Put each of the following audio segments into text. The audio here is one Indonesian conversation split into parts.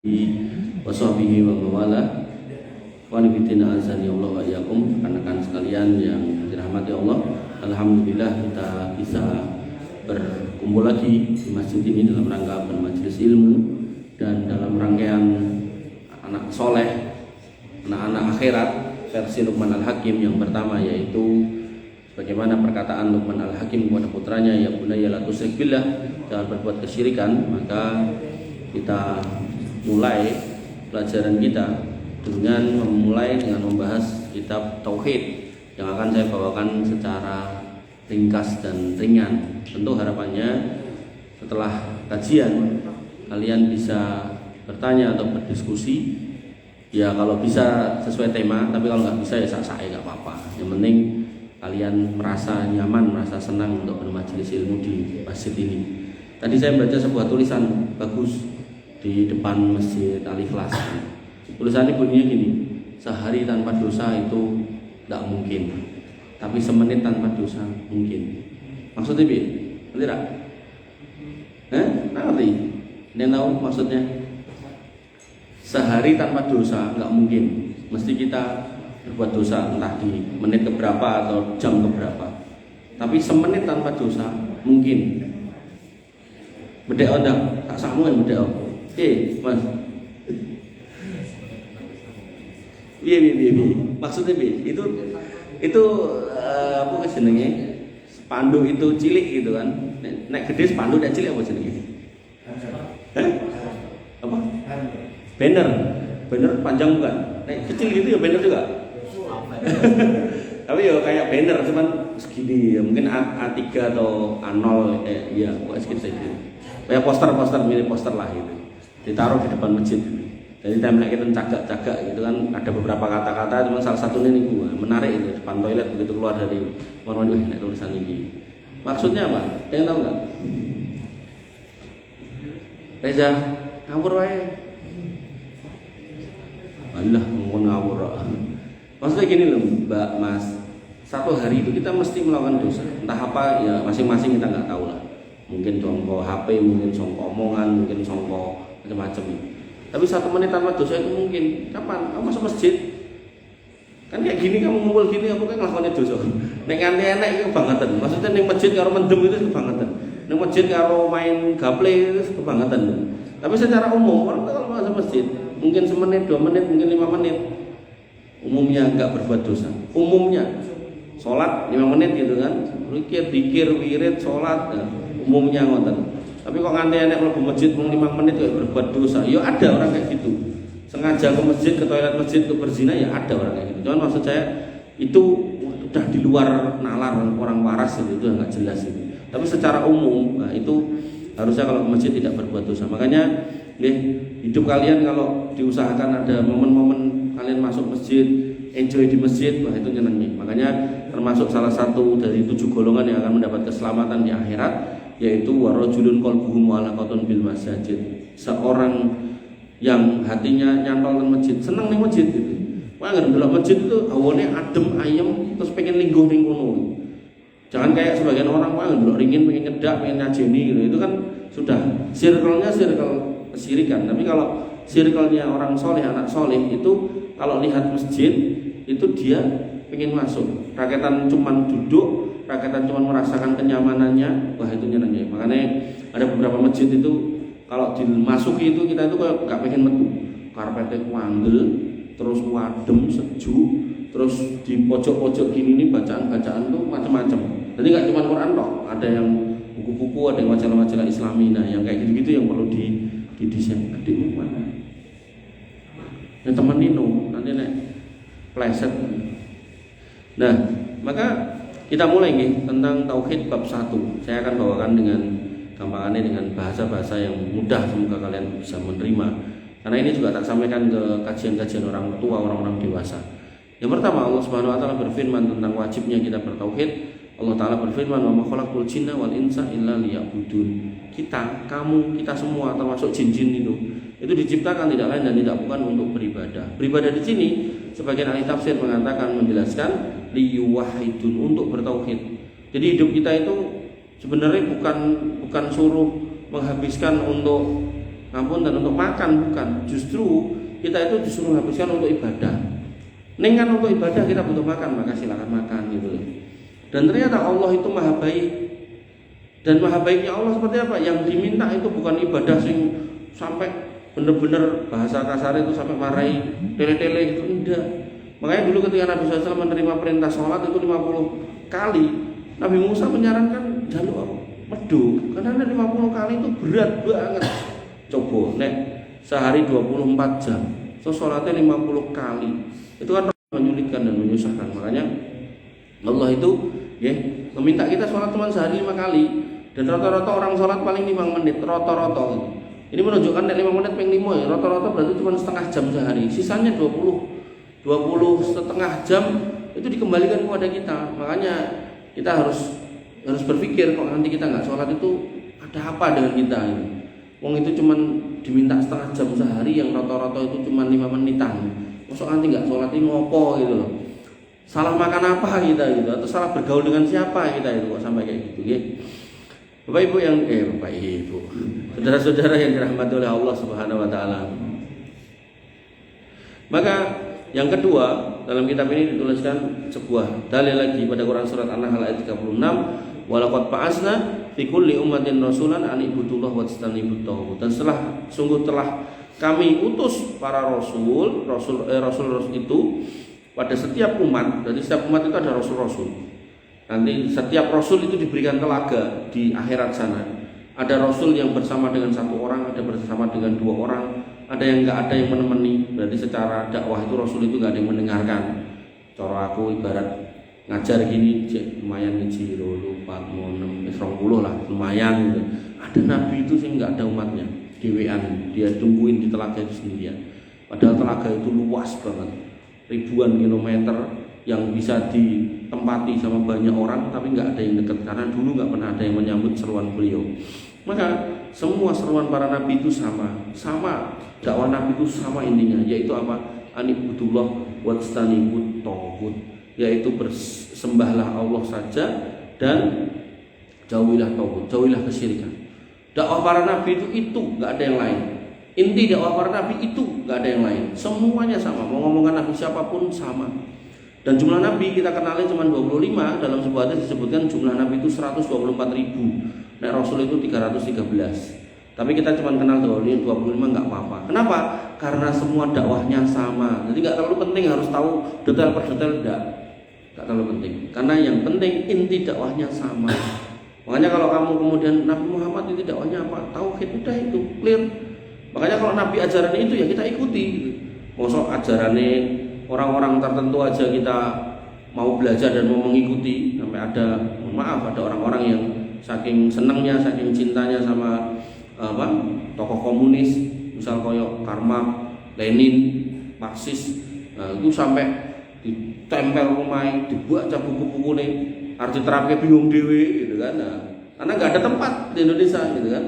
washabihi wa mawala wa nabiyina azani Allah wa iyyakum. Rekan-rekan sekalian yang dirahmati Allah, alhamdulillah kita bisa berkumpul lagi di masjid ini dalam rangka bermajelis ilmu dan dalam rangkaian anak soleh, anak-anak akhirat versi Luqman Al-Hakim yang pertama, yaitu bagaimana perkataan Luqman Al-Hakim kepada putranya, ya bunayya la tusyrik billah, jangan berbuat kesyirikan. Maka kita mulai pelajaran kita dengan membahas kitab Tauhid yang akan saya bawakan secara ringkas dan ringan. Tentu harapannya setelah kajian kalian bisa bertanya atau berdiskusi, ya kalau bisa sesuai tema, tapi kalau nggak bisa ya sak-sak nggak apa-apa. Yang penting kalian merasa nyaman, merasa senang untuk bermajelis ilmu di masjid ini. Tadi saya baca sebuah tulisan bagus di depan Masjid Al-Ikhlas. Tulisannya bunyinya gini: sehari tanpa dosa itu tidak mungkin, tapi semenit tanpa dosa mungkin. Maksudnya bi? Ngerti tak? Ngerti? Ini tahu maksudnya? Sehari tanpa dosa nggak mungkin, mesti kita berbuat dosa entah di menit keberapa atau jam keberapa. Tapi semenit tanpa dosa mungkin. Bedek ondang, tak samuan bedek om. Mas. Bi. Maksudnya bi, itu apa jenenge? Spanduk itu cilik gitu kan. Nek gede spanduk nek cilik apa jenenge? Apa? Banner panjang bukan? Nek kecil gitu ya banner juga. Tapi ya kayak banner cuman segini ya, mungkin A3 atau A0 ya pokoknya segitu. Kayak poster mirip poster lah gitu. Ditaruh di depan masjid. Jadi template kita cagak gitu kan, ada beberapa kata-kata, cuma salah satunya nih gua menarik ini depan toilet begitu keluar dari warung ini tulisan ini. Maksudnya apa? Kalian tahu nggak? Reza, ngawur wae. Allah mau ngawur. Maksudnya gini loh, Mbak, Mas. Satu hari itu kita mesti melakukan dosa. Entah apa ya, masing-masing kita nggak tahu lah. Mungkin songko HP, mungkin songko omongan, mungkin songko macam-macam. Tapi 1 menit tanpa dosa itu mungkin. Kapan? Kamu masuk masjid? Kan kayak gini kamu ngumpul gini, aku kan ngelakuin dosa. Nek nganti enak itu kebangetan. Maksudnya ning masjid karo mendem itu kebangetan. Ning masjid karo main gaple itu kebangetan. Tapi secara umum orang kalau masuk masjid, mungkin semenit, 2 menit, mungkin 5 menit. Umumnya enggak berbuat dosa. Umumnya sholat 5 menit gitu kan. Zikir, wirid, sholat, umumnya ngoten. Tapi kok nganti enek mlebu masjid mung 5 menit kok berbuat dosa. Ya ada orang kayak gitu. Sengaja ke masjid, ke toilet masjid untuk berzina, ya ada orang kayak gitu. Cuman maksud saya itu udah di luar nalar orang waras itu enggak jelas itu. Tapi secara umum, nah itu harusnya kalau ke masjid tidak berbuat dosa. Makanya hidup kalian kalau diusahakan ada momen-momen kalian masuk masjid, enjoy di masjid, wah itu nyenengi. Makanya termasuk salah satu dari 7 golongan yang akan mendapat keselamatan di akhirat, yaitu warajulun qalbuhu mu'allaqatun bil masajid. Seorang yang hatinya nyantol di masjid, seneng ning masjid gitu. Wah, ndelok masjid itu hawane adem ayem terus pengen lingguh ning kono. Jangan kayak sebagian orang wah ndelok ringin pengen nyedak, pengen nyajeni gitu. Itu kan sudah circle-nya circle kesirikan. Tapi kalau circle-nya orang soleh, anak soleh itu kalau lihat masjid itu dia pengen masuk. Rakyatan cuman duduk, rakyatan cuma merasakan kenyamanannya, wah itu nyenengnya. Makanya ada beberapa masjid itu kalau dimasuki itu kita itu kayak gak pengen metu. Karpetnya wanggel, terus wadem, sejuk, terus di pojok-pojok gini nih bacaan-bacaan tuh macam-macam. Jadi gak cuma Quran toh, ada yang buku-buku, ada yang majalah-majalah Islami. Nah, yang kayak gitu-gitu yang perlu didesain. Gede mana? Yang temen Nino nanti nek pleset. Nah, maka kita mulai nih tentang tauhid bab 1. Saya akan bawakan dengan gampangannya dengan bahasa-bahasa yang mudah, semoga kalian bisa menerima. Karena ini juga tak sampaikan ke kajian-kajian orang tua, orang-orang dewasa. Yang pertama, Allah Subhanahu wa taala berfirman tentang wajibnya kita bertauhid. Allah taala berfirman, "Wa ma khalaqtul jinna wal insa illa liya'budun." Kita, kamu, kita semua termasuk jin-jin itu diciptakan tidak lain dan tidak bukan untuk beribadah. Beribadah di sini sebagian ahli tafsir mengatakan, menjelaskan liyuwahidun, untuk bertauhid. Jadi hidup kita itu sebenarnya bukan suruh menghabiskan untuk ngapunten untuk makan bukan. Justru kita itu disuruh habiskan untuk ibadah. Ning kan untuk ibadah kita butuh makan, maka silakan makan gitu. Dan ternyata Allah itu maha baik. Dan maha baiknya Allah seperti apa? Yang diminta itu bukan ibadah sing sampai bener-bener bahasa kasar itu sampai marahi tele-tele gitu, enggak. Makanya dulu ketika Nabi SAW menerima perintah sholat itu 50 kali, Nabi Musa menyarankan jaluk medhuk, karena 50 kali itu berat banget. Coba nek sehari 24 jam, so sholatnya 50 kali, itu kan menyulitkan dan menyusahkan. Makanya Allah itu ya meminta kita sholat cuma sehari 5 kali, dan rata-rata orang sholat paling 5 menit rata-rata. Ini menunjukkan nek 5 menit ping 5 ya, rata-rata berarti cuma setengah jam sehari. Sisanya 20 setengah jam itu dikembalikan kepada kita. Makanya kita harus berpikir kok nanti kita nggak sholat itu ada apa dengan kita ini. Wong itu cuma diminta setengah jam sehari yang rata-rata itu cuma 5 menitan. Masuk nanti nggak sholat ini ngopo gitu loh. Salah makan apa kita gitu, atau salah bergaul dengan siapa kita itu kok sampai kayak gitu ya. Bapak Ibu saudara-saudara yang dirahmati oleh Allah Subhanahu wa taala. Maka yang kedua, dalam kitab ini dituliskan sebuah dalil lagi pada Quran surat An-Nahl ayat 36, walaqad ba'asna fi kulli ummatin rasulan an ibudullah wajtanibut taghut. Dan sungguh telah kami utus para rasul itu pada setiap umat. Jadi setiap umat itu ada rasul-rasul. Nanti setiap rasul itu diberikan telaga di akhirat sana. Ada rasul yang bersama dengan 1 orang, ada bersama dengan 2 orang, ada yang nggak ada yang menemani. Berarti secara dakwah itu rasul itu nggak ada yang mendengarkan. Cara aku ibarat ngajar gini, lumayan ngiji 4, 6, 20 lah, lumayan gitu. Ada nabi itu sih nggak ada umatnya, dewean, dia tungguin di telaga itu sendirian. Padahal telaga itu luas banget, ribuan kilometer yang bisa ditempati sama banyak orang, tapi nggak ada yang dekat karena dulu nggak pernah ada yang menyambut seruan beliau. Maka semua seruan para nabi itu sama dakwah nabi itu sama intinya, yaitu apa? Anibudullah wajtanibut taghut, yaitu bersembahlah Allah saja dan jauhilah taghut, jauhilah kesyirikan. Dakwah para nabi itu nggak ada yang lain. Inti dakwah para nabi itu nggak ada yang lain, semuanya sama. Mau ngomongkan nabi siapapun sama. Dan jumlah nabi kita kenalin cuma 25. Dalam sebuah hadis disebutkan jumlah nabi itu 124.000. Nek rasul itu 313. Tapi kita cuma kenal 25 nggak apa-apa. Kenapa? Karena semua dakwahnya sama. Jadi nggak terlalu penting harus tahu detail per detail, nggak terlalu penting. Karena yang penting inti dakwahnya sama. Makanya kalau kamu kemudian Nabi Muhammad itu dakwahnya apa? Tauhid, udah itu clear. Makanya kalau Nabi ajaran itu ya kita ikuti. Mosok ajarannya orang-orang tertentu aja kita mau belajar dan mau mengikuti, sampai ada orang-orang yang saking senangnya, saking cintanya sama tokoh komunis, misal koyok Karl Marx, Lenin, Marxis, itu sampai ditempel rumah, dibaca buku-buku nih, arti terapnya bingung dewe gitu kan. Karena nggak ada tempat di Indonesia gitu kan.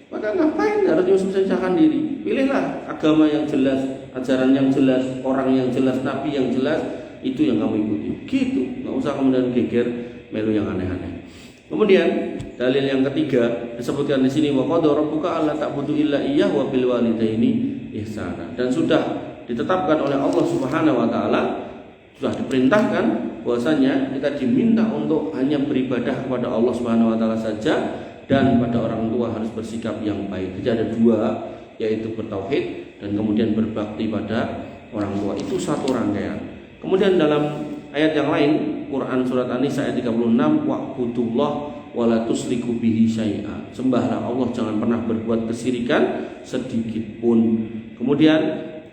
Maka ngapain harus menyusahkan diri? Pilihlah agama yang jelas, ajaran yang jelas, orang yang jelas, nabi yang jelas, itu yang kamu ikuti. Gitu, nggak usah kemudian geger melu yang aneh-aneh. Kemudian dalil yang ketiga disebutkan di sini, wa qad rabbuka alla ta'budu illa iyyah wa bil walidaini ihsana. Dan sudah ditetapkan oleh Allah Subhanahu wa taala, sudah diperintahkan bahwasanya kita diminta untuk hanya beribadah kepada Allah Subhanahu wa taala saja, dan pada orang tua harus bersikap yang baik. Jadi ada 2, yaitu bertauhid dan kemudian berbakti pada orang tua. Itu satu rangkaian. Kemudian dalam ayat yang lain, Quran surat An-Nisa ayat 36, wa'budullah wa la tusyriku bihi syai'a. Sembahlah Allah, jangan pernah berbuat kesyirikan sedikit pun. Kemudian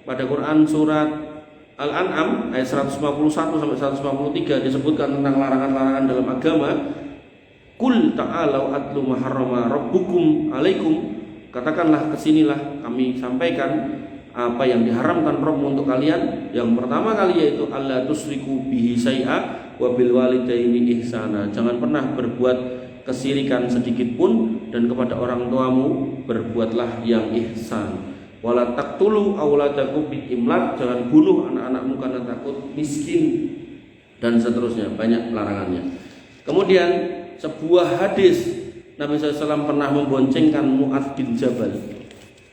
pada Quran surat Al-An'am ayat 151 sampai 153 disebutkan tentang larangan-larangan dalam agama. Qul ta'alau atlu ma harrama rabbukum alaikum. Katakanlah, kesinilah kami sampaikan apa yang diharamkan Rabb untuk kalian. Yang pertama kali yaitu alla tusyriku bihi syai'a wa bil walidaini ihsana. Jangan pernah berbuat kesyirikan sedikit pun, dan kepada orang tuamu berbuatlah yang ihsan. Wala taqtulu auladakum bil imlaq. Jangan bunuh anak-anakmu karena takut miskin, dan seterusnya, banyak larangannya. Kemudian sebuah hadis, Nabi SAW pernah memboncengkan Mu'adz bin Jabal.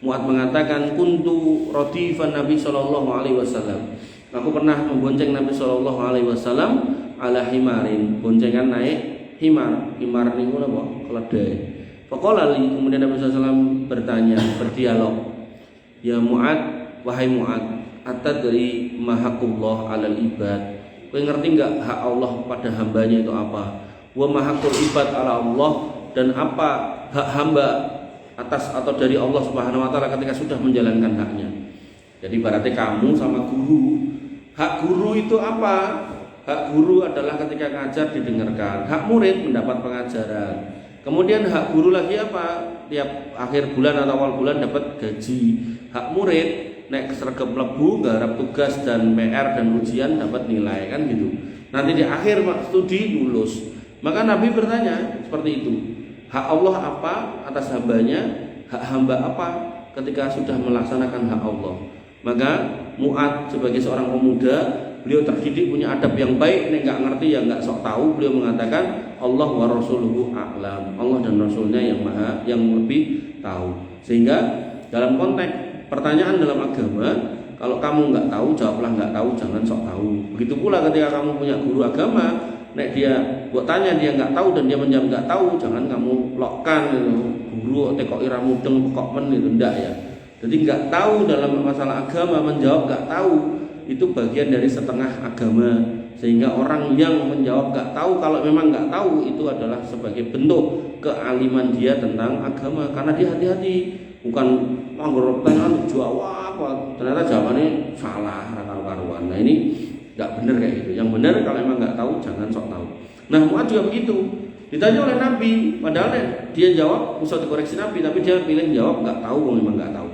Mu'ad mengatakan kuntu radifan Nabi sallallahu alaihi wasallam. Aku pernah membonceng Nabi sallallahu alaihi wasallam ala himarin, boncengan naik himar. Himar niku napa? Keledai. Faqala li, kemudian Nabi sallallahu alaihi wasallam bertanya, berdialog. Ya Mu'ad, wahai Mu'ad, atadri ma haqqullah 'alal ibad. Kowe ngerti enggak hak Allah pada hambanya itu apa? Wa ma haqqul ibad 'ala Allah, dan apa hak hamba atas atau dari Allah Subhanahu wa taala ketika sudah menjalankan haknya. Jadi berarti kamu sama guru. Hak guru itu apa? Hak guru adalah ketika ngajar didengarkan. Hak murid mendapat pengajaran. Kemudian hak guru lagi apa? Tiap akhir bulan atau awal bulan dapat gaji. Hak murid naik sergap lebu, garap tugas dan PR dan ujian dapat nilai, kan gitu. Nanti di akhir studi lulus. Maka Nabi bertanya seperti itu. Hak Allah apa atas hambanya? Hak hamba apa ketika sudah melaksanakan hak Allah? Maka Mu'ad sebagai seorang pemuda, beliau terdidik punya adab yang baik. Nek nggak ngerti ya nggak sok tahu. Beliau mengatakan Allah wa rasuluhu a'lam. Allah dan Rasulnya yang lebih tahu. Sehingga dalam konteks pertanyaan dalam agama, kalau kamu nggak tahu jawablah nggak tahu, jangan sok tahu. Begitu pula ketika kamu punya guru agama, nek dia buat tanya dia nggak tahu dan dia menjawab nggak tahu, jangan kamu lokkan gitu. Guru tekok ira mudeng kok men itu ndak ya. Jadi nggak tahu dalam masalah agama, menjawab nggak tahu itu bagian dari setengah agama. Sehingga orang yang menjawab nggak tahu, kalau memang nggak tahu, itu adalah sebagai bentuk kealiman dia tentang agama. Karena dia hati-hati, bukan anggur pertanyaan jawab apa ternyata jawabannya salah karuan. Nah ini nggak benar kayak gitu. Yang benar kalau memang nggak tahu jangan sok tahu. Nah Mu'ad juga begitu. Ditanya oleh Nabi, padahal dia jawab usah dikoreksi Nabi, tapi dia pilih jawab nggak tahu, memang nggak tahu.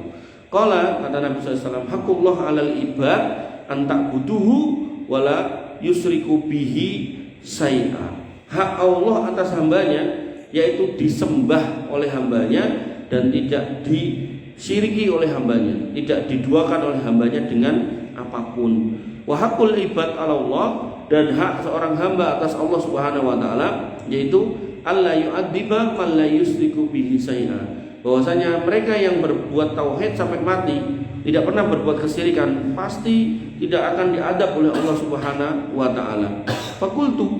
Qala, kata Nabi SAW, haqqullah 'alal ibad an ta'buduhu wala yusriku bihi syai'a. Hak Allah atas hambanya yaitu disembah oleh hambanya dan tidak disyiriki oleh hambanya, tidak diduakan oleh hambanya dengan apapun. Wa haqqul ibad 'ala Allah, dan hak seorang hamba atas Allah Subhanahu wa taala yaitu alla yu'adziba man la yusriku bihi syai'a. Bahwasanya mereka yang berbuat tauhid sampai mati, tidak pernah berbuat kesyirikan, pasti tidak akan diadab oleh Allah Subhanahu wa taala. Fakultu,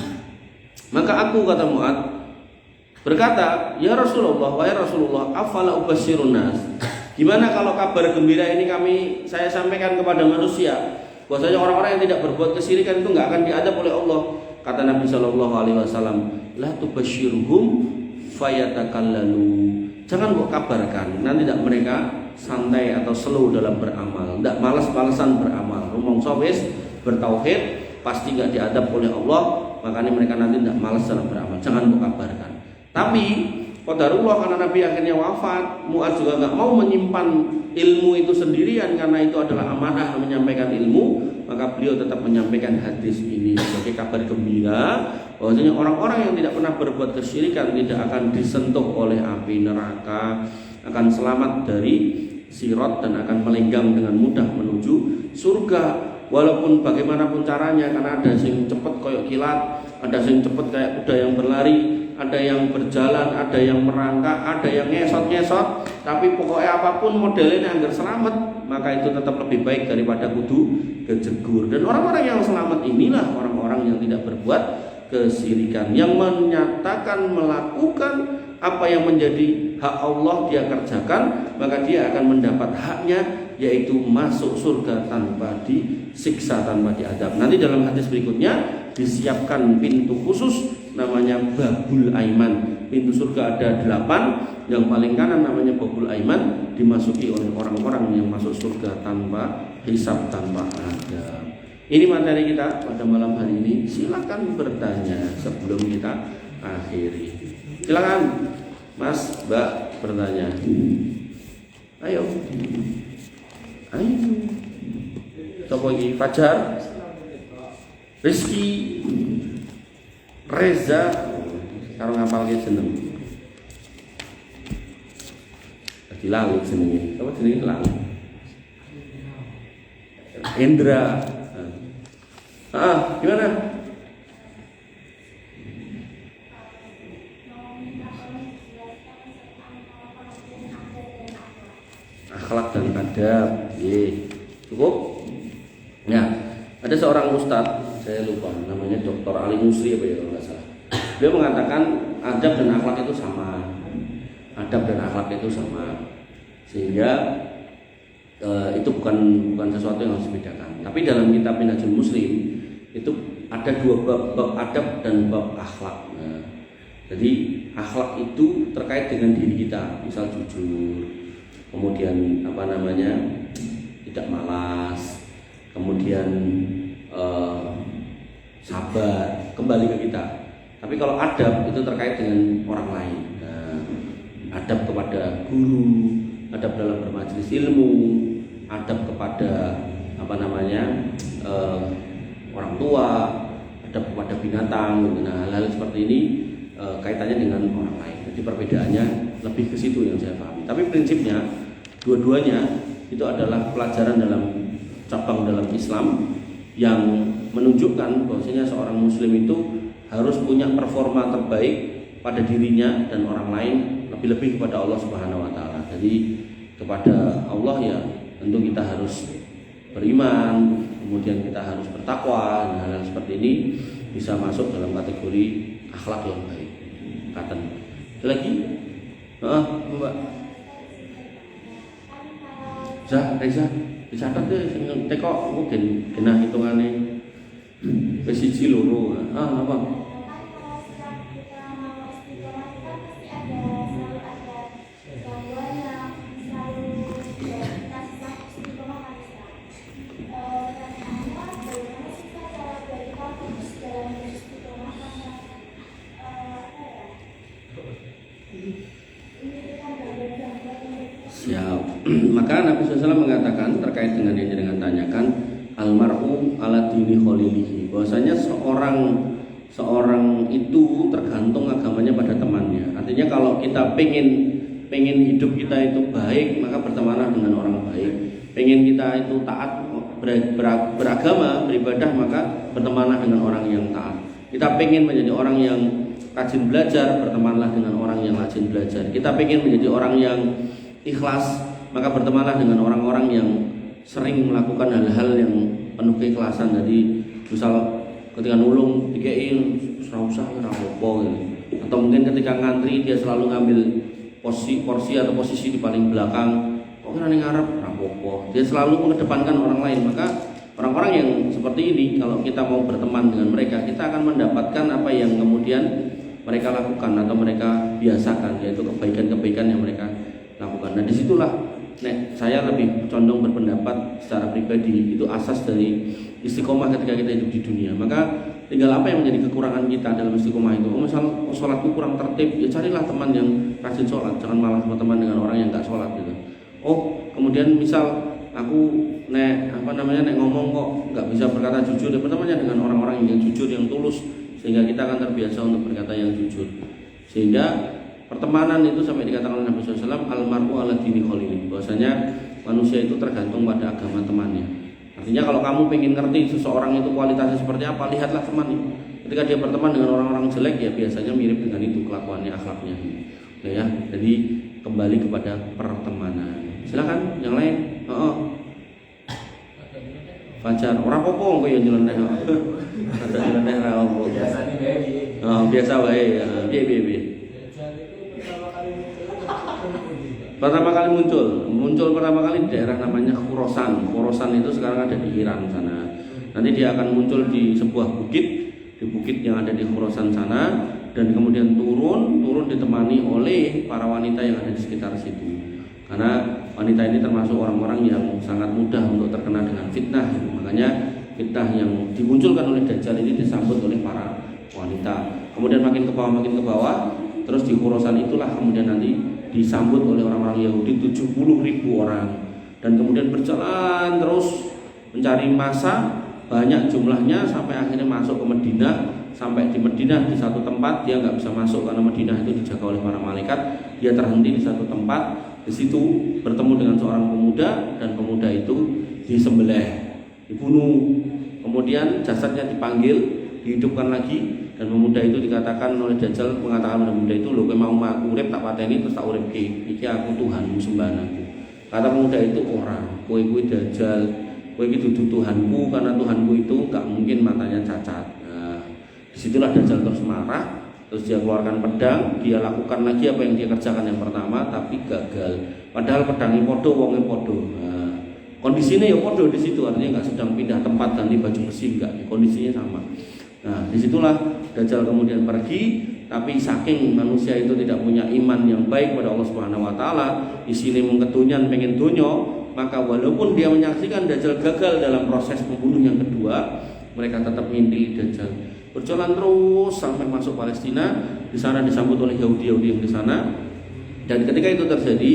maka aku, kata Mu'ad, berkata, ya Rasulullah, wahai Rasulullah, afala ubasyirun nas. Gimana kalau kabar gembira ini saya sampaikan kepada manusia, bahwasanya orang-orang yang tidak berbuat kesyirikan itu enggak akan diadab oleh Allah. Kata Nabi sallallahu alaihi wasallam, la tubasyirhum fayatakallalu. Jangan kok kabarkan, nanti tidak mereka santai atau slow dalam beramal, tidak malas-malasan beramal. Rumongso wis bertauhid pasti nggak diadab oleh Allah, makanya mereka nanti tidak malas dalam beramal. Jangan kok kabarkan. Tapi qadarullah, karena Nabi akhirnya wafat, Mu'ad juga nggak mau menyimpan ilmu itu sendirian, karena itu adalah amanah menyampaikan ilmu, maka beliau tetap menyampaikan hadis ini sebagai kabar gembira bahwasanya orang-orang yang tidak pernah berbuat kesyirikan tidak akan disentuh oleh api neraka, akan selamat dari sirat dan akan melenggang dengan mudah menuju surga. Walaupun bagaimanapun caranya, karena ada yang cepat kayak kilat, ada yang cepat kayak kuda yang berlari, ada yang berjalan, ada yang merangkak, ada yang ngesot-ngesot, tapi pokoknya apapun modelnya agar selamat, maka itu tetap lebih baik daripada kudu kejegur. Dan orang-orang yang selamat inilah orang-orang yang tidak berbuat kesyirikan, yang menyatakan melakukan apa yang menjadi hak Allah dia kerjakan, maka dia akan mendapat haknya, yaitu masuk surga tanpa disiksa, tanpa diadab. Nanti dalam hadis berikutnya disiapkan pintu khusus namanya Babul Aiman. Pintu surga ada 8, yang paling kanan namanya Babul Aiman, dimasuki oleh orang-orang yang masuk surga tanpa hisab, tanpa adab. Ini materi kita pada malam hari ini. Silakan bertanya sebelum kita akhiri. Silakan Mas, Mbak, bertanya. Ayo. Sopo iki? Fajar, Rizky, Reza, karo ngapal ki jeneng. Lagi lali jenenge. Apa jenenge lali? Indra. Gimana? adab. Cukup. Nah, ada seorang ustadz, saya lupa namanya Dr. Ali Musri apa ya kalau nggak salah. Beliau mengatakan adab dan akhlak itu sama. Adab dan akhlak itu sama. Sehingga itu bukan sesuatu yang harus dibedakan. Tapi dalam kitab Minhajul Muslim itu ada dua bab adab dan bab akhlak. Nah, jadi akhlak itu terkait dengan diri kita, misal jujur, kemudian tidak malas, kemudian sabar, kembali ke kita. Tapi kalau adab itu terkait dengan orang lain. Nah, adab kepada guru, adab dalam bermajelis ilmu, adab kepada orang tua, adab kepada binatang. Nah, hal-hal seperti ini kaitannya dengan orang lain. Jadi perbedaannya lebih ke situ yang saya pahami. Tapi prinsipnya dua-duanya itu adalah pelajaran cabang dalam Islam yang menunjukkan bahwasanya seorang muslim itu harus punya performa terbaik pada dirinya dan orang lain, lebih-lebih kepada Allah Subhanahu wa taala. Jadi kepada Allah ya tentu kita harus beriman, kemudian kita harus bertakwa. Nah, hal-hal seperti ini bisa masuk dalam kategori akhlak yang baik. Katen. Lagi? Mbak. Reza, dicatat deh sing teko mungkin kena hitungane. Wis siji loro. Apa? Maka Nabi SAW mengatakan terkait dengan yang dengan tanyakan almar'u ala dini khalilihi, bahwasanya seorang itu tergantung agamanya pada temannya. Artinya kalau kita pengen hidup kita itu baik, maka bertemanlah dengan orang baik. Pengen kita itu taat beragama, beribadah, maka bertemanlah dengan orang yang taat. Kita pengen menjadi orang yang rajin belajar, bertemanlah dengan orang yang rajin belajar. Kita pengen menjadi orang yang ikhlas, maka bertemanlah dengan orang-orang yang sering melakukan hal-hal yang penuh keikhlasan. Jadi misal ketika nulung dikei usah apa gitu. Atau mungkin ketika ngantri dia selalu ngambil porsi atau posisi di paling belakang. Kok kira ning ngarep rapopo. Dia selalu mengedepankan orang lain. Maka orang-orang yang seperti ini kalau kita mau berteman dengan mereka, kita akan mendapatkan apa yang kemudian mereka lakukan atau mereka biasakan, yaitu kebaikan-kebaikan yang mereka lakukan. Nah, disitulah saya lebih condong berpendapat secara pribadi itu asas dari istiqomah ketika kita hidup di dunia. Maka tinggal apa yang menjadi kekurangan kita dalam istiqomah itu. Misal sholatku kurang tertib, ya carilah teman yang rajin sholat, jangan malah berteman dengan orang yang nggak sholat gitu. Kemudian misal aku nek ngomong kok nggak bisa berkata jujur, ya bertemannya dengan orang-orang yang jujur, yang tulus, sehingga kita akan terbiasa untuk berkata yang jujur. Sehingga pertemanan itu sampai dikatakan oleh Nabi SAW almar'u ala dini khalili, bahwasanya manusia itu tergantung pada agama temannya. Artinya kalau kamu pengen ngerti seseorang itu kualitasnya seperti apa, lihatlah temannya. Ketika dia berteman dengan orang-orang jelek, ya biasanya mirip dengan itu kelakuannya, akhlaknya. Ya, jadi kembali kepada pertemanan. Silakan yang lain. Fajar, orang popong kok ya nyeleneh. Ada nyeleneh ra opo. Biasa wae. Piye. Pertama kali muncul pertama kali di daerah namanya Khurasan. Khurasan itu sekarang ada di Iran sana. Nanti dia akan muncul di sebuah bukit, di bukit yang ada di Khurasan sana, dan kemudian turun ditemani oleh para wanita yang ada di sekitar situ. Karena wanita ini termasuk orang-orang yang sangat mudah untuk terkena dengan fitnah. Makanya fitnah yang dimunculkan oleh Dajjal ini disambut oleh para wanita. Kemudian makin ke bawah, terus di Khurasan itulah kemudian nanti disambut oleh orang-orang Yahudi 70.000 orang, dan kemudian berjalan terus mencari massa banyak jumlahnya sampai akhirnya masuk ke Madinah. Sampai di Madinah di satu tempat dia nggak bisa masuk karena Madinah itu dijaga oleh para malaikat. Dia terhenti di satu tempat, di situ bertemu dengan seorang pemuda, dan pemuda itu disembelih, dibunuh. Kemudian jasadnya dipanggil, dihidupkan lagi, dan pemuda itu dikatakan oleh Dajjal, mengatakan pada pemuda itu, "Lho kowe mau urip tak pateni terus tak uripke. Iki aku Tuhanmu, sembahan aku." Kata pemuda itu orang, kowe kuwi dajal, kowe iki dudu Tuhanku, karena Tuhanku itu enggak mungkin matanya cacat. Nah, disitulah Dajjal terus marah, terus dia keluarkan pedang, dia lakukan lagi apa yang dia kerjakan yang pertama, tapi gagal. Padahal pedangnya podo, wongnya podo. Nah, kondisinya ya podo di situ, artinya nggak sedang pindah tempat ganti baju besi, enggak, kondisinya sama. Nah, disitulah Dajjal kemudian pergi, tapi saking manusia itu tidak punya iman yang baik pada Allah Subhanahu Wa Taala, di sini mengketunyan pengen dunyo, maka walaupun dia menyaksikan Dajjal gagal dalam proses membunuh yang kedua, mereka tetap ngintili Dajjal. Berjalan terus sampai masuk Palestina, di sana disambut oleh Yahudi yang di sana. Dan ketika itu terjadi,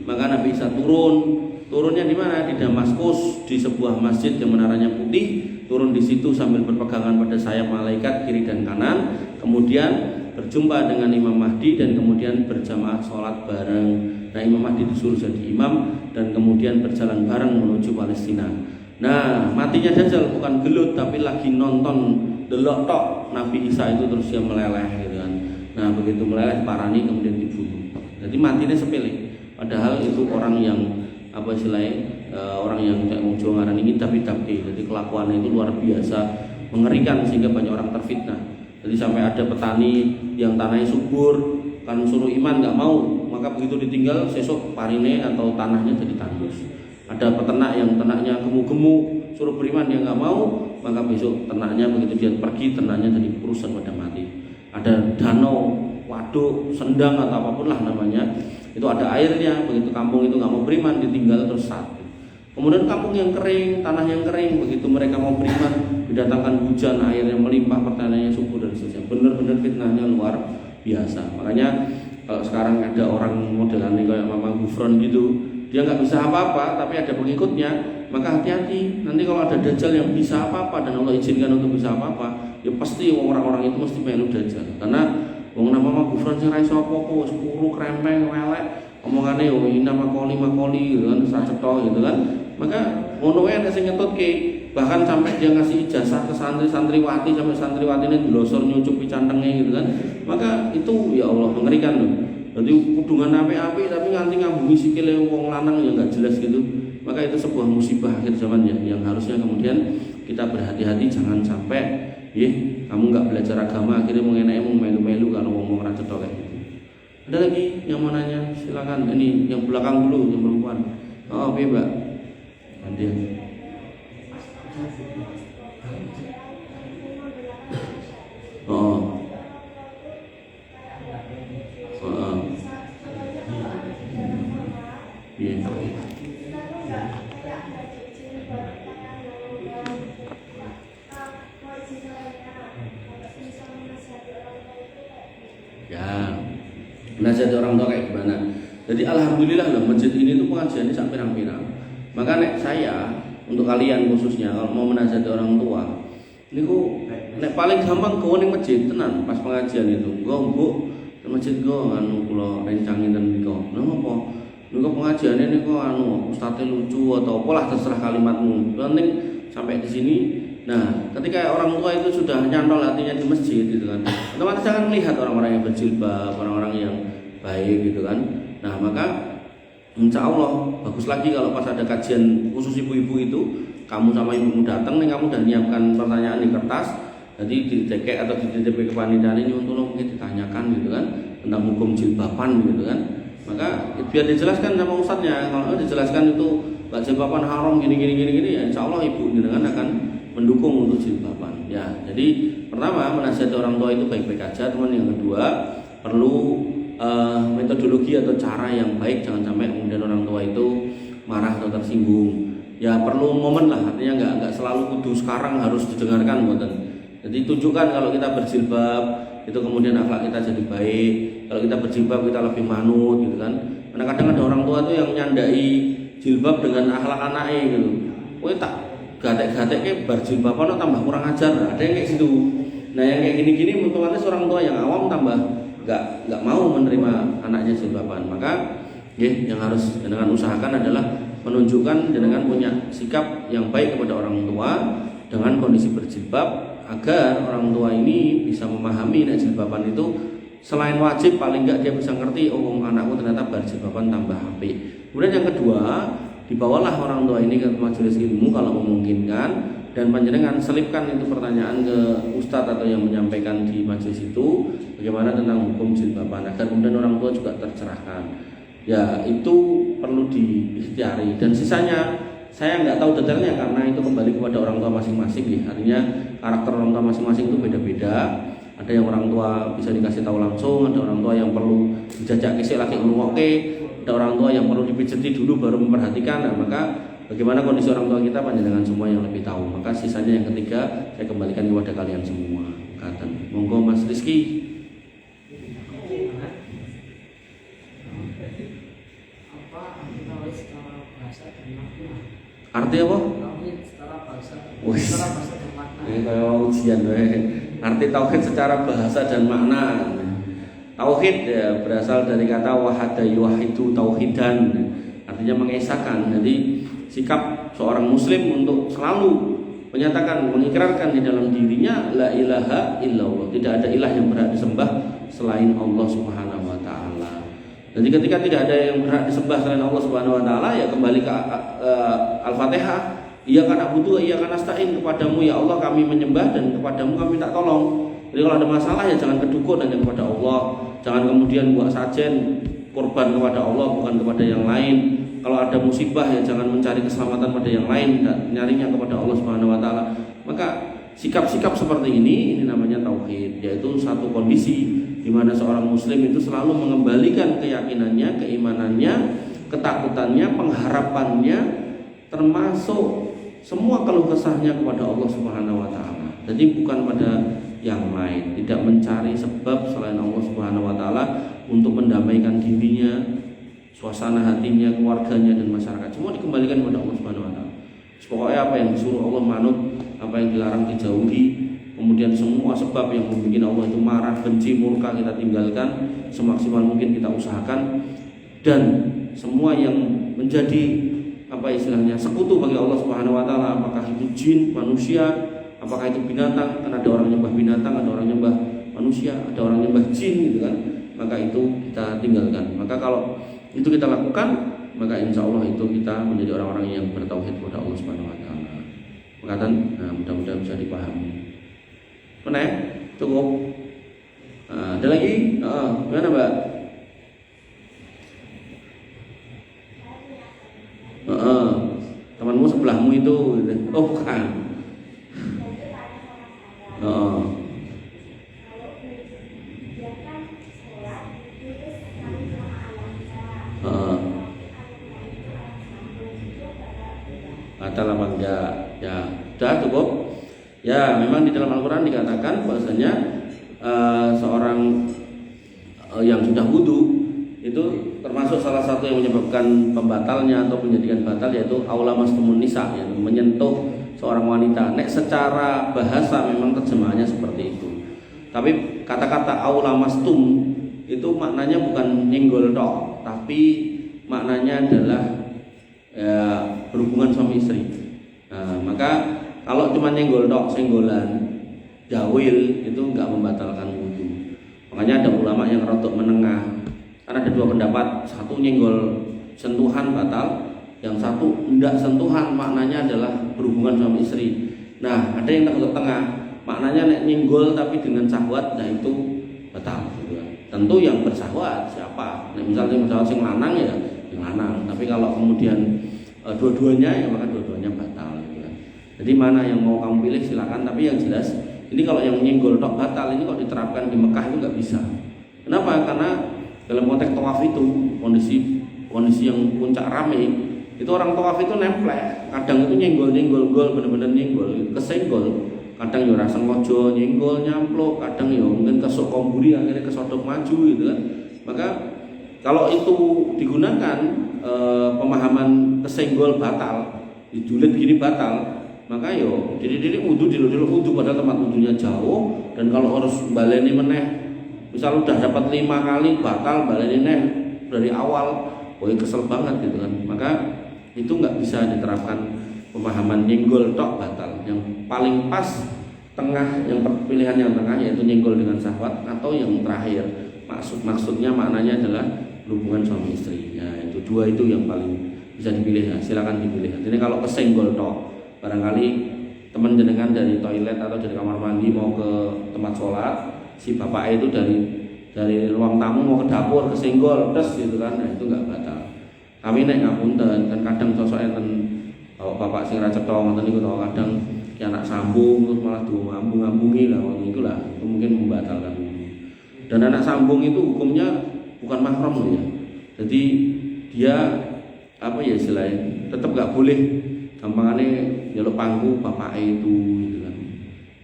maka Nabi Isa turunnya di mana? Di Damaskus, di sebuah masjid yang menaranya putih. Turun di situ sambil berpegangan pada sayap malaikat kiri dan kanan. Kemudian berjumpa dengan Imam Mahdi dan kemudian berjamaah sholat bareng. Nah, Imam Mahdi disuruh jadi imam dan kemudian berjalan bareng menuju Palestina. Nah, matinya Dajjal bukan gelut tapi lagi nonton delok tok Nabi Isa itu, terus dia meleleh gitu kan. Nah, begitu meleleh parani kemudian dibunuh. Jadi matinya sepele. Padahal itu orang yang apa istilahnya, orang yang Jawa ngaran ini tapi. Jadi kelakuannya itu luar biasa, mengerikan sehingga banyak orang terfitnah. Jadi sampai ada petani yang tanahnya subur, kan suruh iman nggak mau, maka begitu ditinggal sesok parine atau tanahnya jadi tandus. Ada peternak yang ternaknya gemuk-gemuk, suruh beriman dia nggak mau, maka besok ternaknya begitu dia pergi ternaknya jadi kerusak pada mati. Ada danau, waduk, sendang atau apapun lah namanya, itu ada airnya, begitu kampung itu nggak mau beriman ditinggal terus satu. Kemudian kampung yang kering, tanah yang kering, begitu mereka mau beriman didatangkan hujan, air yang melimpah, pertanyaannya subur dan seterusnya. Benar-benar fitnahnya luar biasa. Makanya kalau sekarang ada orang modelannya kayak Mama Gufron gitu, dia nggak bisa apa-apa tapi ada pengikutnya, maka hati-hati. Nanti kalau ada Dajjal yang bisa apa-apa dan Allah izinkan untuk bisa apa-apa, ya pasti orang-orang itu mesti melu Dajjal. Karena wong nama Mama Gufron sing ra iso apa-apa, wis kuru krempeng welek, omongane yo ina makoli gitu kan, sacetho gitu kan. Maka ngono wae nek sing ngetutke, bahkan sampai dia ngasih ijazah ke santri-santriwati, sampai santriwatine dilosor nyucupi cantenge gitu kan. Maka itu ya Allah mengerikan loh. Jadi kudungan apik-apik tapi nganti ngambungi sikile wong lanang yang enggak jelas gitu. Maka itu sebuah musibah akhir zaman ya, yang harusnya kemudian kita berhati-hati jangan sampai kamu enggak belajar agama akhirnya mengenai melu-melu kalau ngomong ra cetha kayak gitu. Ada lagi yang mau nanya? Silakan. Ini yang belakang dulu, yang perempuan. Oh, piye, Mbak? Nanti. Oh. Iya. Ya, nasihat orang tua kayak gimana? Jadi alhamdulillah loh, masjid ini tuh pengajiannya sampai pirang-pirang. Maka nek saya untuk kalian khususnya kalau mau menasihati orang tua, niku nek paling gampang kowe ning masjid tenan pas pengajian itu. Nggo Bu, masjid nggo anu kula rencangin ten niku. Lha apa? Niku pengajiannya niku anu ustadze lucu atau apalah terserah kalimatmu. Penting sampai di sini. Nah, ketika orang tua itu sudah nyantol hatinya di masjid gitu kan, otomatis akan melihat orang-orang yang berjilbab, orang-orang yang baik gitu kan. Nah, maka insya Allah bagus lagi kalau pas ada kajian khusus ibu-ibu itu, kamu sama ibumu datang nih, kamu udah nyiapkan pertanyaan di kertas, jadi dicekek atau dititip ke panitia ini untuk mungkin ditanyakan gitu kan tentang hukum jilbaban gitu kan. Maka biar dijelaskan sama ustadznya, kalau dijelaskan itu nggak jilbaban haram gini ya insya Allah ibu dengan akan mendukung untuk jilbaban. Ya, jadi pertama menasihati orang tua itu baik-baik aja, teman. Yang kedua perlu metodologi atau cara yang baik, jangan sampai kemudian orang tua itu marah atau tersinggung. Ya perlu momen lah, artinya nggak selalu kudu sekarang harus didengarkan, bukan. Jadi tunjukkan kalau kita berjilbab itu kemudian akhlak kita jadi baik. Kalau kita berjilbab kita lebih manut gitu kan. Karena kadang ada orang tua tuh yang nyandai jilbab dengan akhlak anaknya gitu. Kowe tak gatek-gatek kayak berjilbaban tambah kurang ajar. Ada yang kayak gitu. Nah yang kayak gini-gini otomatis orang tua yang awam tambah nggak mau menerima anaknya jilbaban. Maka yang harus dengan usahakan adalah menunjukkan dengan punya sikap yang baik kepada orang tua dengan kondisi berjilbab, agar orang tua ini bisa memahami nek jilbaban itu selain wajib paling enggak dia bisa ngerti, oh anakku ternyata berjilbaban tambah apik. Kemudian yang kedua, dibawalah orang tua ini ke majelis ilmu kalau memungkinkan, dan panjenengan selipkan itu pertanyaan ke ustadz atau yang menyampaikan di majelis itu bagaimana tentang hukum jilbaban, agar kemudian orang tua juga tercerahkan. Ya itu perlu diikhtiari, dan sisanya saya nggak tahu detailnya karena itu kembali kepada orang tua masing-masing ya. Artinya karakter orang tua masing-masing itu beda-beda. Ada yang orang tua bisa dikasih tahu langsung, ada orang tua yang perlu dijajak kisih lagi ngrungokke, ada orang tua yang perlu dipijeti dulu baru memperhatikan. Nah, maka bagaimana kondisi orang tua kita panjenengan semua yang lebih tahu. Maka sisanya yang ketiga saya kembalikan kepada kalian semua. Kata, monggo Mas Rizky. Arti apa? Ini kayak ujian arti tauhid secara bahasa dan makna. Tauhid ya berasal dari kata wahada yuwahidu tauhidan, artinya mengesahkan. Jadi sikap seorang muslim untuk selalu menyatakan, mengikrarkan di dalam dirinya la ilaha illallah, tidak ada ilah yang berhak disembah selain Allah Subhanahu wa taala. Jadi ketika tidak ada yang berhak disembah selain Allah Subhanahu wa taala, ya kembali ke Al-Fatihah. Iya karena butuh, iya karena nasta'in, kepadamu ya Allah kami menyembah dan kepadamu kami minta tolong. Jadi kalau ada masalah ya jangan kedukun hanya kepada Allah. Jangan kemudian buat sajen korban kepada Allah bukan kepada yang lain. Kalau ada musibah ya jangan mencari keselamatan pada yang lain, nyarinya kepada Allah Subhanahu wa taala. Maka sikap-sikap seperti ini namanya tauhid, yaitu satu kondisi di mana seorang muslim itu selalu mengembalikan keyakinannya, keimanannya, ketakutannya, pengharapannya, termasuk semua keluh kesahnya kepada Allah Subhanahu wa taala. Jadi bukan pada yang lain, tidak mencari sebab selain Allah Subhanahu wa taala untuk mendamaikan dirinya, suasana hatinya, keluarganya dan masyarakat. Semua dikembalikan kepada Allah Subhanahu wa taala. Pokoknya apa yang disuruh Allah manut, apa yang dilarang dijauhi. Kemudian semua sebab yang membuat Allah itu marah, benci, murka kita tinggalkan, semaksimal mungkin kita usahakan. Dan semua yang menjadi apa istilahnya sekutu bagi Allah Subhanahu wa taala, apakah itu jin, manusia, apakah itu binatang, karena ada orang nyembah binatang, ada orang nyembah manusia, ada orang nyembah jin gitu kan. Maka itu kita tinggalkan. Maka kalau itu kita lakukan, maka insya Allah itu kita menjadi orang-orang yang bertauhid kepada Allah Subhanahu wa taala. Makatan, nah, mudah-mudahan bisa dipahami. Mana ya? Cukup. Nah, ada lagi? Gimana Mbak? Temanmu sebelahmu itu, oh bukan. Batal apa enggak? Ya, sudah cukup. Ya, memang di dalam Al-Quran dikatakan bahwasanya seorang yang sudah wudu itu termasuk salah satu yang menyebabkan pembatalnya atau menjadikan batal, yaitu aula mastumun nisa, yang menyentuh seorang wanita. Nek secara bahasa memang terjemahannya seperti itu. Tapi kata-kata aula mastum itu maknanya bukan nyenggol tok, tapi maknanya adalah ya, berhubungan suami istri. Nah, maka kalau cuma nyenggol tok, senggolan, jawil itu enggak membatalkan wudu. Makanya ada ulama yang rotok menengah. Karena ada dua pendapat, satu nyenggol sentuhan batal, yang satu enggak sentuhan, maknanya adalah berhubungan suami istri. Nah, ada yang tak tengah, maknanya nek nyenggol tapi dengan syahwat, nah itu batal. Gitu. Tentu yang bersahwat siapa? Nah, misalnya bersahwat sing lanang ya, yang lanang. Tapi kalau kemudian dua-duanya ya maka dua-duanya batal. Gitu. Jadi mana yang mau kamu pilih silakan. Tapi yang jelas, ini kalau yang nyenggol tok batal ini kalau diterapkan di Mekah itu nggak bisa. Kenapa? Karena dalam konteks tawaf itu kondisi yang puncak rame, itu orang tawaf itu nemplek, kadang itu nyenggol bener-bener nyenggol, kesenggol, kadang ya rasa ngojo nyenggol nyamplok, kadang ya mungkin kesok komburi akhirnya kesodok maju gitu kan. Maka kalau itu digunakan pemahaman kesenggol batal, dijulit gini batal, maka yo diri wudu padahal tempat wudunya jauh, dan kalau harus baleni meneh misal udah dapat 5 kali batal baleni neh dari awal, woi kesel banget gitu kan. Maka itu nggak bisa diterapkan pemahaman nyenggol tok batal. Yang paling pas tengah, yang pilihan yang tengah yaitu nyenggol dengan syahwat, atau yang terakhir maksudnya maknanya adalah hubungan suami istri. Ya itu dua itu yang paling bisa dipilih ya, silakan dipilih. Jadi kalau kesenggol tok, barangkali teman jenengan dari toilet atau dari kamar mandi mau ke tempat sholat, si bapak itu dari ruang tamu mau ke dapur kesenggol terus gitu kan, nah itu nggak batal. Tapi nek ngapunten kan kadang sosok enten bapak sing ra cetha ngoten niku kadang ki anak sambung terus malah ngambung-ngambungi lah ngono iku lah, itu mungkin membatalkan. Dan anak sambung itu hukumnya bukan mahram loh ya. Jadi dia apa ya istilahnya tetap nggak boleh gampangannya nyeluk pangku bapak itu gitu kan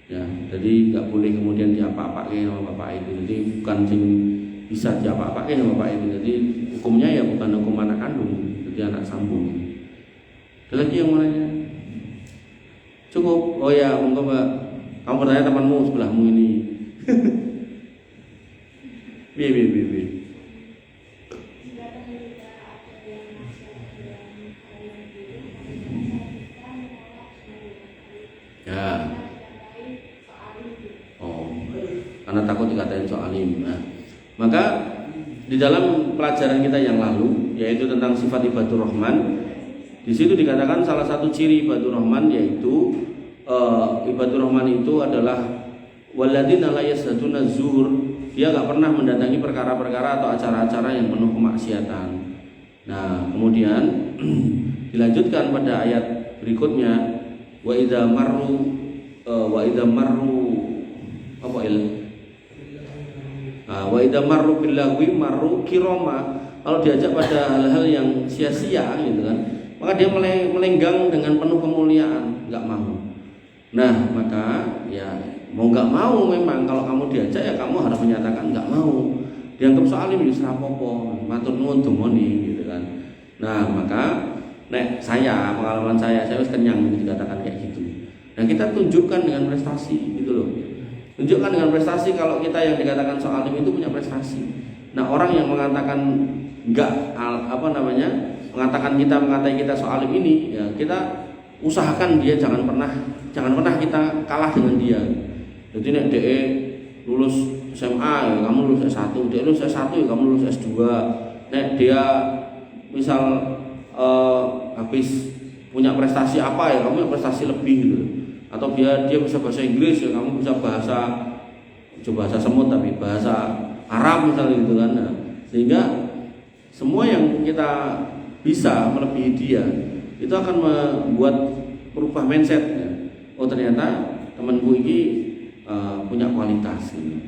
ya, jadi nggak boleh kemudian diapa-apain sama bapak itu, jadi bukan sing bisa diapa-apain sama bapak itu, jadi hukumnya ya bukan hukum anak kandung, jadi anak sambung. Ada lagi yang mananya? Cukup? Oh ya, monggo Mbak, kamu bertanya temanmu sebelahmu ini. Bi. Ya. Oh, karena takut dikatain soalim. Nah, maka di dalam pelajaran kita yang lalu, yaitu tentang sifat ibadur rahman, di situ dikatakan salah satu ciri ibadur rahman yaitu ibadur rahman itu adalah walladzina la yasduna zuhur, dia nggak pernah mendatangi perkara-perkara atau acara-acara yang penuh kemaksiatan. Nah, kemudian dilanjutkan pada ayat berikutnya, wa idza marru apa il wa idza marru billahi marru kirama, kalau diajak pada hal-hal yang sia-sia gitu kan, maka dia melenggang dengan penuh kemuliaan, nggak mau. Nah, maka ya mau nggak mau memang kalau kamu diajak ya kamu harus menyatakan nggak mau. Dianggap soalim ya serapopo, matur nuwun dumoni gitu kan. Nah, maka pengalaman saya harus kenyang dikatakan kayak gitu. Nah, kita tunjukkan dengan prestasi gitu loh. Tunjukkan dengan prestasi kalau kita yang dikatakan soalim itu punya prestasi. Nah, orang yang mengatakan mengatai kita soalim ini, ya kita usahakan dia jangan pernah kita kalah dengan dia. Jadi nek DE lulus SMA ya kamu lulus S1, DE lulus S1 ya kamu lulus S2. Nek dia misal habis punya prestasi apa ya kamu prestasi lebih gitu. Atau dia bisa bahasa Inggris ya kamu bisa bahasa semut tapi bahasa Arab misalnya gitu kan. Nah, sehingga semua yang kita bisa melebihi dia itu akan membuat merubah mindset ya. Oh ternyata temanku ini punya kualitas gitu.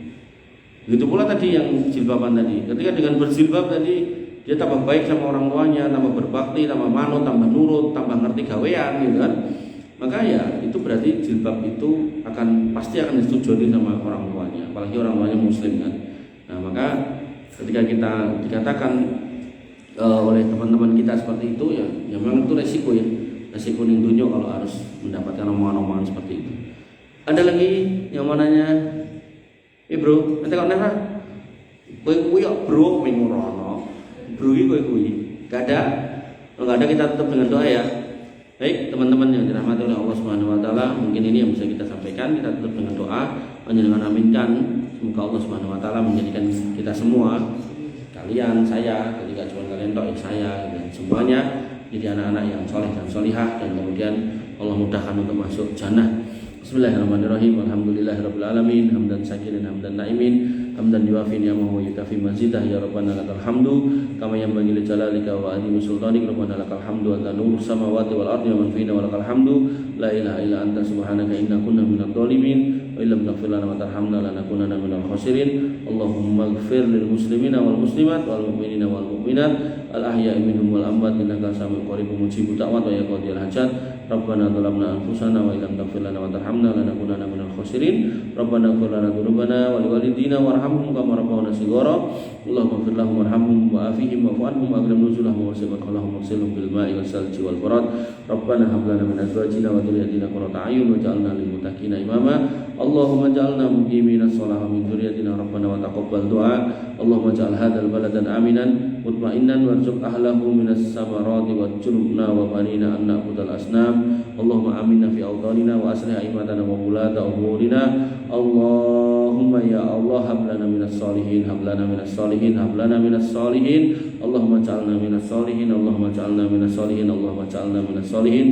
Begitu pula tadi yang jilbaban tadi, ketika dengan berjilbab tadi dia tambah baik sama orang tuanya, tambah berbakti, tambah manut, tambah nurut, tambah ngerti gawean gitu kan. Maka ya itu berarti jilbab itu pasti akan disetujui sama orang tuanya, apalagi orang tuanya muslim kan. Nah, maka ketika kita dikatakan oleh teman-teman kita seperti itu ya memang itu resiko ning dunia kalau harus mendapatkan omongan-omongan seperti itu. Ada lagi yang mananya? Bro, nanti kau nera, kowe bro mengurono, bro kowe, gak ada, kalau gak ada kita tutup dengan doa ya. Baik teman-teman yang dirahmati oleh Allah Subhanahu Wa Taala, mungkin ini yang bisa kita sampaikan. Kita tutup dengan doa, panjenengan aminkan. Semoga Allah Subhanahu Wa Taala menjadikan kita semua, kalian, saya, ketika cuma kalian tok saya dan semuanya jadi anak-anak yang soleh dan solihah, dan kemudian Allah mudahkan untuk masuk jannah. Bismillahirrahmanirrahim. Alhamdulillahirabbil alamin, hamdan syakirin hamdan naimin, hamdan yuafi ni'amahu wa yukafi mazidah. Ya Rabbana lakal hamdu kama yanbaghi li jalalika wa azimi sultanik. Rabbana lakal hamdu anta nurus samawati wal ardi wa man fihinna wa lakal hamdu la ilaha illa anta subhanaka inna kunna minadh dhalimin wa illam taghfir lana wa tarhamna lanakunanna minal khasirin. Allahumma ighfir lil muslimina wal muslimat wal mu'minina wal mu'minat al ahya'i minhum wal amwat innaka sami'un qaribun mujibud da'wat wa ya qadhiyal hajat. Rabbana zalamna anfusana wa illam taghfir lana wa tarhamna lanakunanna minal khasirin. Rabbana ighfir lana dzunubana wa liwalidina warhamhum kama rabbawna shighara. Allahumma ighfir lahum warhamhum wa afihim wa'fu anhum wa akrim nuzulahum wa wasi' madkhalahum waghsilhum bil ma'i wal salji wal barad. Rabbana hab lana min azwajina wa dhurriyyatina qurrata a'yun waj'alna lil muttaqina imama. Allahumma ja'alna muqiminas shalah min dzurriyyatina rabbana wa taqabbal du'a. Allahumma ja'al hadzal baladan aminan mutma'innan warzuq ahlahu minas samarati waj'alna wa banina an na'budal asnam. Allahumma aminna fi awtanina wa aslih a'immatana wa wulata umurina. Allahumma ya Allah hab lana minas shalihin, hab lana minas shalihin, hab lana minas shalihin. Allahumma ja'alna minas shalihin, Allahumma ja'alna minas shalihin, Allahumma ja'alna minas shalihin.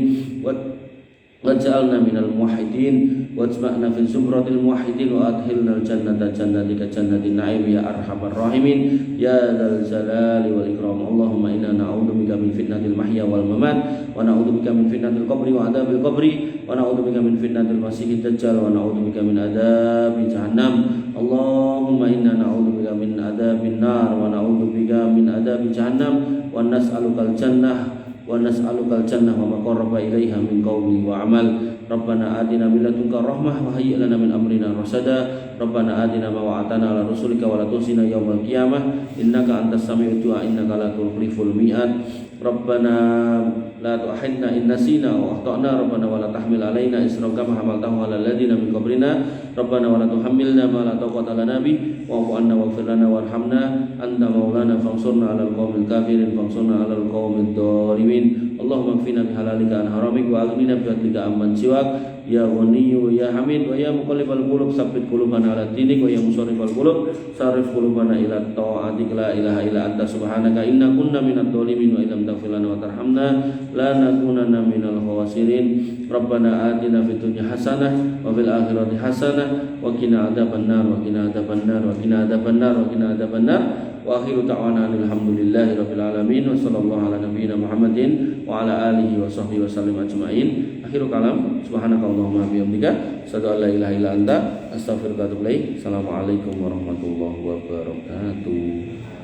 Waj'alna minal muwahhidin wajma'na fi zumratil muwahhidin wa adkhilnal jannata jannatika jannatin na'im ya arhamar rahimin ya dzal jalali wal ikram. Allahumma inna na'udzubika min fitnatil mahya wal mamat wa na'udzubika min fitnatil qabri wa adzabil qabri wa na'udzubika min fitnatil masiihid dajjal wa na'udzubika min adzabi jahannam. Allahumma inna na'udzubika min adzabin nar wa na'udzubika min adzabi jahannam wa nas'alukal jannah wa nas'alukal jannah wa ma qarraba ilaiha min qawli wa amal. Rabbana atina min ladunka rahmah wa hayyi' lana min amrina rasada. Rabbana atina ma wa'atana ala rusulika wa la tusina yaumal qiyamah innaka antas sami'ud du'a innaka la tukhliful mi'ad. Rabbana la tu'akhidna in nasina wa akhtana. Rabbana wa la tahmil alaina isran kama hamaltahu ala alladziina min qablina. Rabbana wa la tuhammilna ma la taqata lana bih wa'fu 'anna waghfir lana warhamna anta maulana fansurna 'alal qaumil kafirin fansurna 'alal qaumid dhalimin. Allahumma kfina bihalalika an haramik wa aghnina bifadlika amman siwak ya ghaniyyu ya hamid wa ya muqallibal qulub tsabbit qulubana 'ala dinik wa ya musarrifal qulub sarrif qulubana ila ta'atik la ilaha illa anta subhanaka inna kunna minadh dhalimin wa illam taghfir lana wa tarhamna la nakunanna minal khawasirin. Rabbana atina fid dunya hasanah wa fil akhirati hasanah wa qina adzabannar wa qina adzabannar wa qina adzabannar wa qina adzabannar. Wa akhiru ta'wana alhamdulillahi rabbil alamin wa sallallahu ala nabiyyina Muhammadin wa ala alihi wa sahbihi wa sallim ajma'in. Akhiru kalam subhanakallahumma bihamdika asyhadu an la ilaha illa anta astaghfiruka wa atubu ilaik. Assalamualaikum warahmatullahi wabarakatuh.